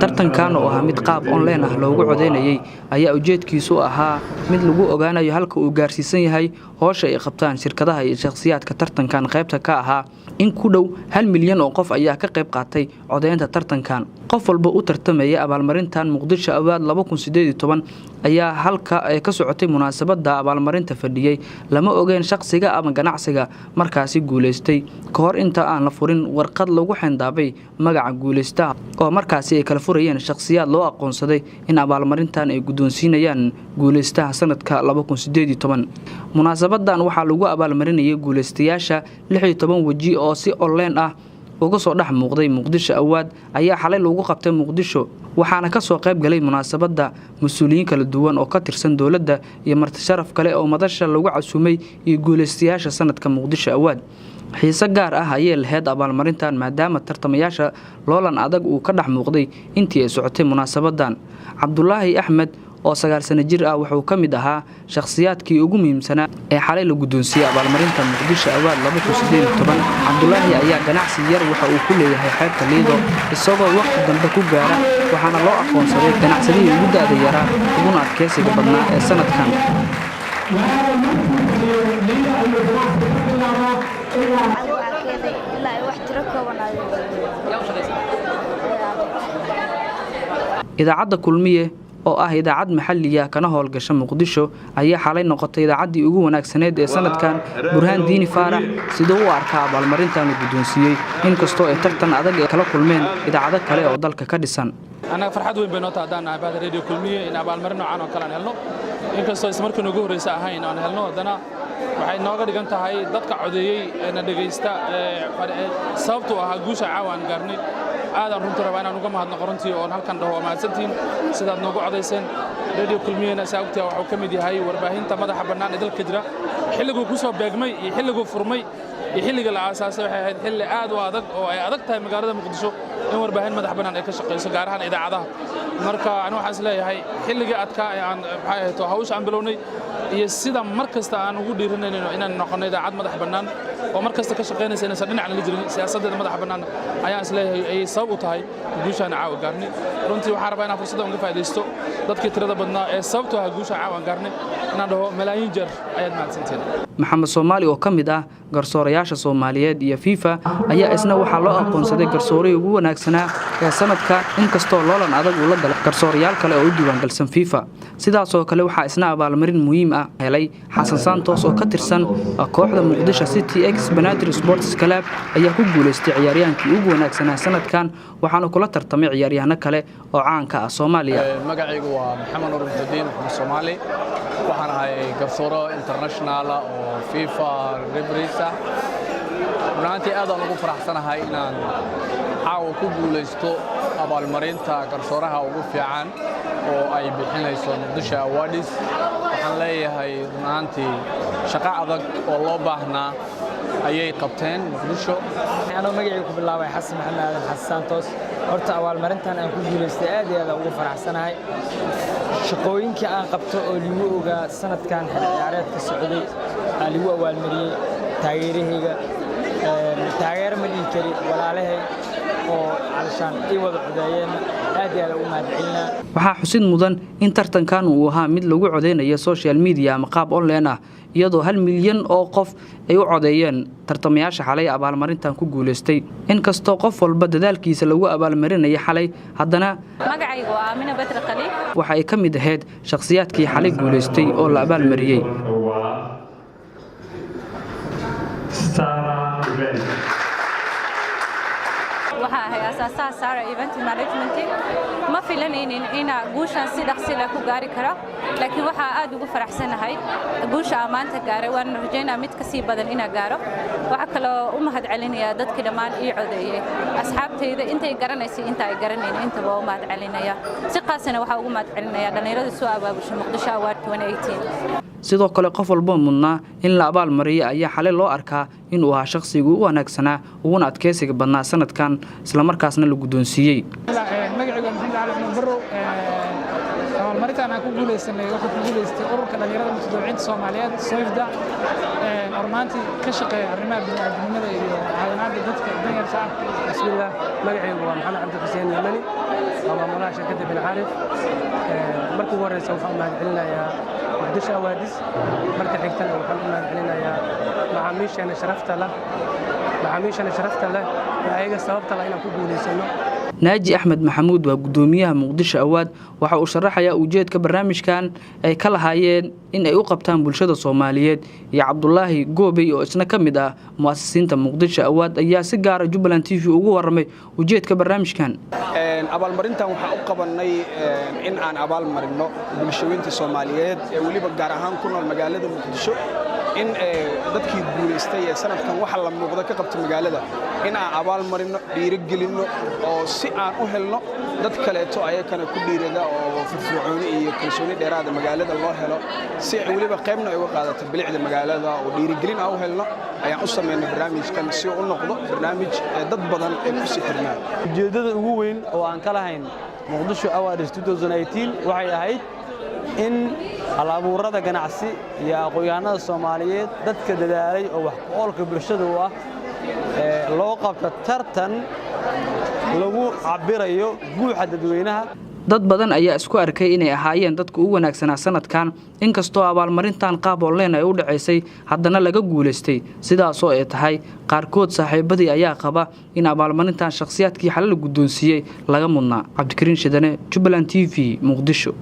tartankan oo ahaa mid qaab online ah loogu codeynayay ayaa ujeedkiisu ahaa mid lagu ogaanayo halka uu gaarsiisan yahay howsha ay qabtaan shirkadaha iyo shakhsiyaadka tartankan qaybta ka ahaa. In ku dhow 1 milyan oo qof ayaa ka qayb qaatay codeynta tartankan. Qof walba u tartamaya abaalmarintan Muqdisho Award 2018 ayaa halka ay ka socotay munaasabada abaalmarinta fadhiyay lama ogeyn shakhsiga ama ganacsiga markaasi guuleystay ka hor inta aan la furin warqad lagu xandaabay magaca guuleystaha oo markaasi ay kala furayeen shakhsiyaad loo aqoonsaday in abaalmarintan ay guddoonsiinayaan guuleystaha sanadka 2018. munaasabadan waxaa lagu abaalmarinayay guuleystayaasha 16 waji oo si online ah uga soo dhex muuqday Muqdisho Award ayaa xalay lagu qabtay Muqdisho waxaana ka soo qayb galay munaasabada mas'uuliyiin kala duwan oo ka tirsan dawladda iyo marti sharaf kale oo madasha lagu casuumay iyo guuleystayaasha sanadka Muqdisho Award. xiise gaar ah ayay lahayd abaalmarintan maadaama tartamayaasha loolan adag uu ka dhex muuqday intii ay socotay munaasabadan. Cabdullaahi Axmed oo 9 sano jir ah wuxuu ka mid ahaa shakhsiyaadkii ugu muhiimsanaa ee xalay la guddoonsiiyay abaalmarinta Muqdisho Award 2018. Cabdullaahi ayaa ganacsi yar waxa uu ku leeyahay xeebta Liido isagoo waqti dambe ku gaara waxaana loo aqoonsaday ganacsadii ugu da'da yaraa uguna adkeysiga badnaa ee sanadkan. idaacadda kulmiye oo ah idaacad maxalli ah kana howlgasha Muqdisho ayaa xalay noqotay idaacaddii ugu wanaagsaneed ee sanadkan. Burhaan Diini Faarax sidoo uu arkaa abaalmarintan la guddoonsiiyay inkastoo ay tartan adag ay kala kulmeen idaacado kale oo dalka ka dhisan. أنا فرحت وين بينات عدنا بعد راديو كلمية إن أبالمرنا عنا كلام هلنا إن كستو استمر كنا جوه رئيس هاين أنا هلنا دنا waxay nooga dhigan tahay dadka codeeyay ee dhageysta sababtoo ah guusha caawan gaarnay aad aan runtii rabaa inaan uga mahadnaqo runtii oo halkan dhaho mahadsantiin sidaad noogu codeyseen radio kulmiyana sababtoo waxa uu ka mid yahay warbaahinta madaxa bannaan ee dalka jira xilligu ku soo beegmay iyo xilligu furmay iyo xilliga la aasaasay waxay ahayd xilli aad u adag oo ay adag tahay magaalada Muqdisho in warbaahin madax bannaan ay ka shaqeyso gaar ahaan idaacadaha. marka anu waxaan isleeyahay xilliga adka aan waxay hawsha aan bilownay iyo sida markasta aan ugu dhiiranayno inaan noqono idaacad madax bannaan oo markasta ka shaqeynaysa inaysan dhinacna la jirin siyaasadda madax bannaan ayaan isleeyahay ay sabab u tahay guushaan caawa gaarnay. runtii waxaan rabaa inaan fursada uga faa'iideysto dadkii tirada badnaa ee sababtoo ah guusha caawa gaarnay inaan dhaho malaayiin jeer ayaad mahadsantiin. Maxamed Soomaali oo ka mid ah garsoorayaasha Soomaaliyeed iyo FIFA ayaa isna waxaa loo aqoonsaday garsooray ugu wanaagsanaa ee sanadka inkastoo loolan adag uu la galay garsoorayaal kale oo u diiwaan galsan FIFA. sidaas oo kale waxaa isna abaalmarin muhiim ah helay Xasan Santos oo ka tirsan kooxda Muqdisho City X Banaadir Sports Club ayaa ku guuleystay ciyaaryahankii ugu wanaagsanaa sanadkan waxaana kula tartamay ciyaaryahano kale oo caan ka ah Soomaaliya. magacaygu waa Maxamed Nuur Muxudiin Soomaali waxaan ahay garsooro international oo FIFA referee runtii aad aan ugu faraxsanahay inaan caawa ku guuleysto abaalmarinta garsooraha ugu fiican oo ay bixinayso Muqdisho Awards. waxaan leeyahay runtii shaqo adag oo loo baahnaa ayay qabteen Muqdisho. anoo magacaygu ku bilaabay Xasan Maxamed Xasan Santos horta abaalmarintan aan ku guuleystay aad iyo aad ugu faraxsanahay. shaqooyinkii aan qabto oo liigu ogaa sanadkan ciyaareedka socday aan liigu abaalmariyay taageerahayga taageer ma dhihi kari walaalahay oo alshaan ay wada codeeyeen aad iyo aad ugu mahadcelinaa. waxaa xusid mudan in tartankan uu ahaa mid lagu codeynayo social media ama qaab online ah iyadoo 1 milyan oo qof ay u codeeyeen tartamayaasha xalay abaalmarintan ku guuleystay. inkastoo qof walba dadaalkiisa lagu abaalmarinay xalay haddana magacaygu waa Aamina Badr Khaliif waxa ay ka mid ahayd shakhsiyaadkii xalay guuleystay oo la abaalmariyay. waxaa ahay asaasaha Sara Event Management ma filanaynin ina guushan si dhaqsi leh ku gaari karo laakiin waxa aad ugu faraxsanahay guusha maanta gaaray waan rajaynaa mid ka sii badan ina gaaro. waxa kale oo u mahadcelinayaa dadkii dhammaan ii codeeyay asxaabtayda intay garanaysay inta ay garanayeen intaba u mahadcelinaya. si qaasana waxa ugu mahadcelinayaa dhalinyarada soo abaabushay Muqdisho Award 2018. sidoo kale qof walba mudnaa in la abaalmariyo ayaa xalay loo arkaa inuu ahaa shakhsiga ugu wanaagsanaa uguna adkeysiga badnaa sanadkan isla markaasna la guddoonsiiyay. magacaygu Maxamed Ali Barrow abaalmarinta abaalmarintan aan ku guuleysanay waxaa ku guuleystay ururka dhalinyarada mutadawiciinta Soomaaliyeed SOIFDA hormaantii ka shaqeeya arrimaha bini'aadanimada iyo caawinaadda dadka danyarta ah. Bismillah, magacaygu waa Maxamed Cabdi Xuseen Yamani waa maamulaha shirkadda Bin Caarif. Markii ugu horreysa waxaan u mahadcelinayaa Muqdisho Awaadis, marka xigtana waxaan u mahadcelinayaa macaamiisheena sharafta leh ee ayaga sababta leh inaan ku guuleysano. Naaji Axmed Maxamuud waa gudoomiyaha Muqdisho Awaad waxa uu sharaxayaa ujeedka barnaamijkan ay ka lahaayeen in ay u qabtaan bulshada Soomaaliyeed iyo Cabdullaahi Goobey oo isna ka mid ah mu'assisiinta Muqdisho Awaad ayaa si gaar ah Jubaland TV ugu warramay ujeedka barnaamijkan. abaalmarintan waxaan u qabanay in aan abaal marino bulshooyinka Soomaaliyeed ee waliba gaar ahaan ku nool magaalada Muqdisho in dadkii guuleystay ee sanadkan waxa la muuqda ka qabta magaalada in aan abaal marino dhiirigelino oo si aan u helno dad kaleeto ayakana ku dhiirada oo firfircooni iyo kalsooni dheeraad ah magaalada loo helo si waliba qaybna ay uga qaadato bilicda magaalada oo dhiirigelin aan u helno ayaan u sameynay barnaamijkan si uu u noqdo barnaamij dad badan ay ku sii xirmaan. Ujeedada ugu weyn oo aan ka lahayn Muqdisho Awaadis 2018 waxay ahayd in hal-abuurada ganacsi iyo aqoonyahanada Soomaaliyeed dadka dadaalay oo wax ku oolka bulshada u ah loo qabto tartan lagu cabirayo guuxa dadweynaha. Dad badan ayaa isku arkay inay ahaayeen dadka ugu wanaagsanaa sanadkan inkastoo abaalmarintan qaab online ay u dhaceysay haddana laga guuleystay sidaas oo ay tahay qaarkood saaxiibadii ayaa qaba in abaalmarintan shakhsiyaadkii xalal guddoonsiiyay laga mudnaa. Cabdikariin Shidane, Jubaland TV, Muqdisho.